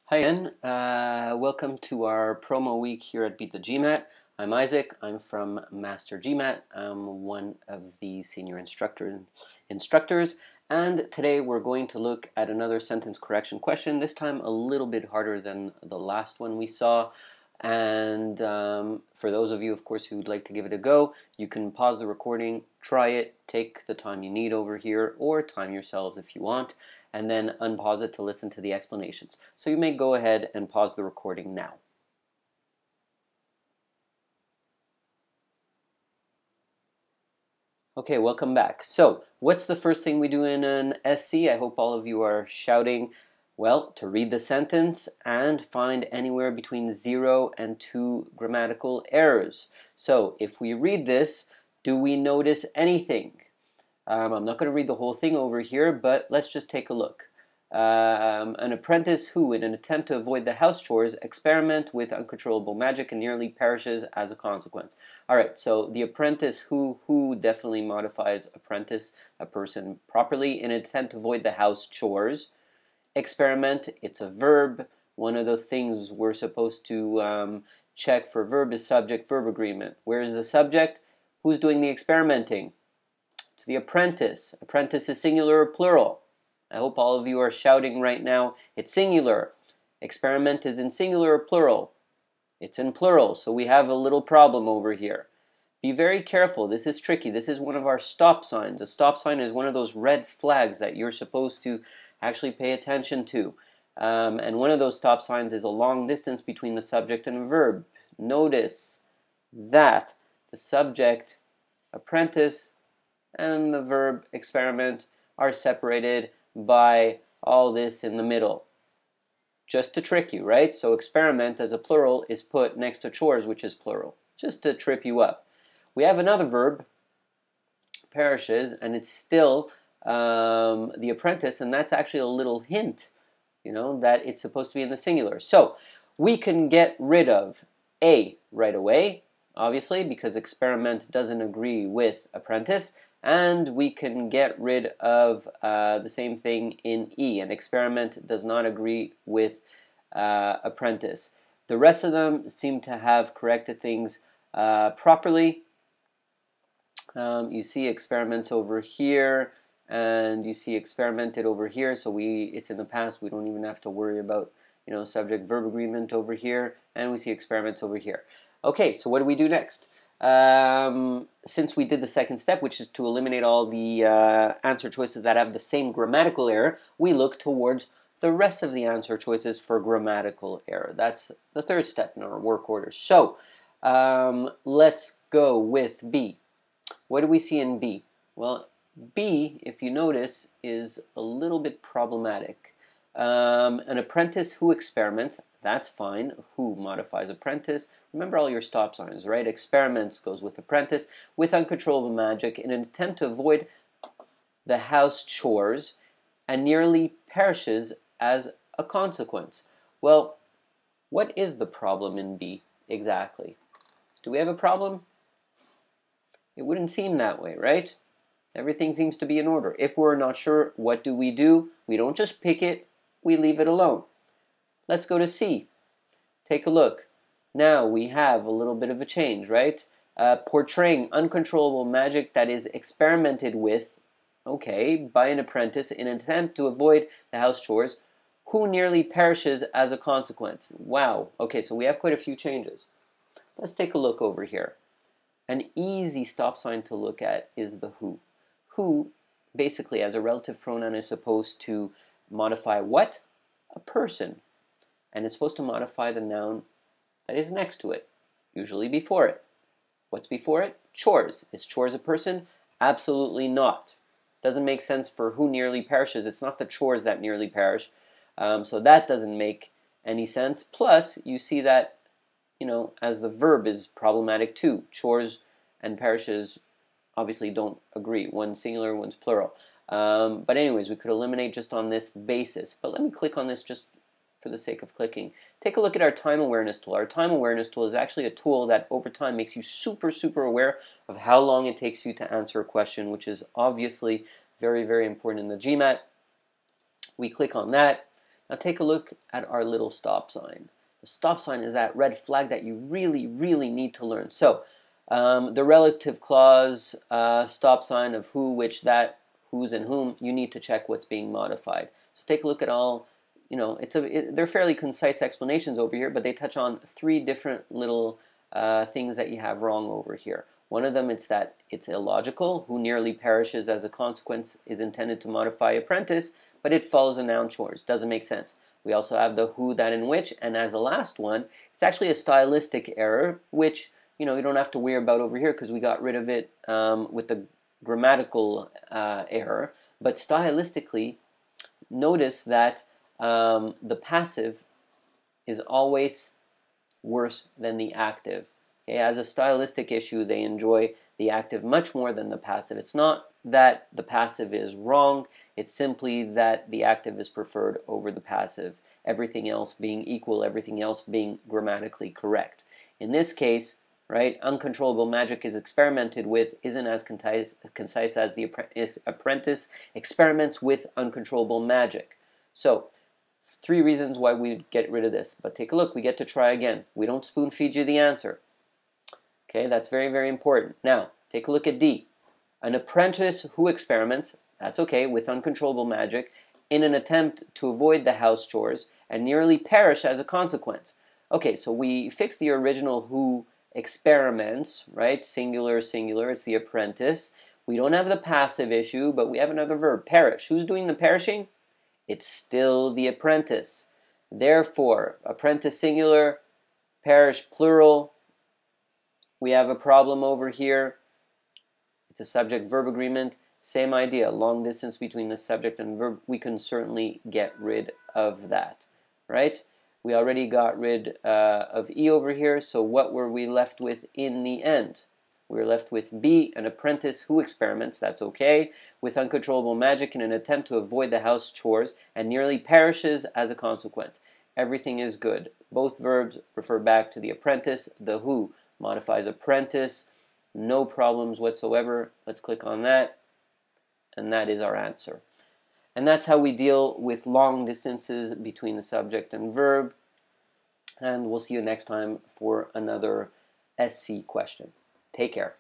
Hi again, welcome to our promo week here at Beat the GMAT. I'm Isaac, I'm from MasterGMAT. I'm one of the senior instructors, and today we're going to look at another sentence correction question, this time a little bit harder than the last one we saw. And for those of you, of course, who'd like to give it a go, you can pause the recording, try it, take the time you need over here, or time yourselves if you want, and then unpause it to listen to the explanations. So you may go ahead and pause the recording now. Okay, welcome back. So, what's the first thing we do in an SC? I hope all of you are shouting, well, to read the sentence and find anywhere between 0 and 2 grammatical errors. So, if we read this, do we notice anything? I'm not going to read the whole thing over here, but let's just take a look. An apprentice who, in an attempt to avoid the house chores, experiment with uncontrollable magic and nearly perishes as a consequence. Alright, so the apprentice who definitely modifies apprentice, a person properly, in an attempt to avoid the house chores. Experiment, it's a verb. One of the things we're supposed to check for verb is subject-verb agreement. Where is the subject? Who's doing the experimenting? It's the apprentice. Apprentice is singular or plural? I hope all of you are shouting right now. It's singular. Experiment is in singular or plural? It's in plural, so we have a little problem over here. Be very careful. This is tricky. This is one of our stop signs. A stop sign is one of those red flags that you're supposed to actually pay attention to. And one of those stop signs is a long distance between the subject and the verb. Notice that the subject, apprentice, and the verb experiment are separated by all this in the middle. Just to trick you, right? So experiment as a plural is put next to chores, which is plural, just to trip you up. We have another verb, perishes, and it's still the apprentice, and that's actually a little hint, that it's supposed to be in the singular. So we can get rid of A right away, obviously, because experiment doesn't agree with apprentice. And we can get rid of the same thing in E. An experiment does not agree with apprentice. The rest of them seem to have corrected things properly. You see experiments over here, and you see experimented over here. So it's in the past. We don't even have to worry about subject-verb agreement over here. And we see experiments over here. Okay, so what do we do next? Since we did the second step, which is to eliminate all the answer choices that have the same grammatical error, we look towards the rest of the answer choices for grammatical error. That's the third step in our work order. So let's go with B. What do we see in B? Well, B, if you notice, is a little bit problematic. An apprentice who experiments, that's fine. Who modifies apprentice. Remember all your stop signs, right? Experiments goes with apprentice. With uncontrollable magic in an attempt to avoid the house chores and nearly perishes as a consequence. Well, what is the problem in B exactly? Do we have a problem? It wouldn't seem that way, right? Everything seems to be in order. If we're not sure, what do? We don't just pick it, we leave it alone. Let's go to C. Take a look. Now we have a little bit of a change, right? Portraying uncontrollable magic that is experimented with, okay, by an apprentice in an attempt to avoid the house chores, who nearly perishes as a consequence. Wow. Okay, so we have quite a few changes. Let's take a look over here. An easy stop sign to look at is the who. Who, basically, as a relative pronoun, is supposed to modify what? A person. And it's supposed to modify the noun that is next to it, usually before it. What's before it? Chores. Is chores a person? Absolutely not. Doesn't make sense for who nearly perishes. It's not the chores that nearly perish. So that doesn't make any sense. Plus, you see that, as the verb is problematic too. Chores and perishes obviously don't agree. One's singular, one's plural. But anyways, we could eliminate just on this basis. But let me click on this just for the sake of clicking. Take a look at our time awareness tool. Our time awareness tool is actually a tool that over time makes you super aware of how long it takes you to answer a question, which is obviously very important in the GMAT. We click on that. Now take a look at our little stop sign. The stop sign is that red flag that you really, really need to learn. So the relative clause, stop sign of who, which, that, whose, and whom, you need to check what's being modified. So take a look at all, they're fairly concise explanations over here, but they touch on 3 different little things that you have wrong over here. One of them, it's that it's illogical. Who nearly perishes as a consequence is intended to modify apprentice, but it follows a noun chores. Doesn't make sense. We also have the who, that, and which, and as a last one, it's actually a stylistic error, which you don't have to worry about over here because we got rid of it with the grammatical error. But stylistically, notice that the passive is always worse than the active. Okay, as a stylistic issue, they enjoy the active much more than the passive. It's not that the passive is wrong, it's simply that the active is preferred over the passive, everything else being equal, everything else being grammatically correct. In this case, right, uncontrollable magic is experimented with isn't as concise as the apprentice experiments with uncontrollable magic. So 3 reasons why we get rid of this. But take a look, we get to try again. We don't spoon feed you the answer. Okay, that's very, very important. Now, take a look at D. An apprentice who experiments, that's okay, with uncontrollable magic in an attempt to avoid the house chores and nearly perish as a consequence. Okay, so we fixed the original who experiments, right? Singular, singular, it's the apprentice. We don't have the passive issue, but we have another verb, perish. Who's doing the perishing? It's still the apprentice. Therefore, apprentice singular, perish plural. We have a problem over here. It's a subject-verb agreement. Same idea, long distance between the subject and verb. We can certainly get rid of that, right? We already got rid of E over here, so what were we left with in the end? We were left with B, an apprentice who experiments, that's okay, with uncontrollable magic in an attempt to avoid the house chores and nearly perishes as a consequence. Everything is good. Both verbs refer back to the apprentice. The who modifies apprentice. No problems whatsoever. Let's click on that. And that is our answer. And that's how we deal with long distances between the subject and verb. And we'll see you next time for another SC question. Take care.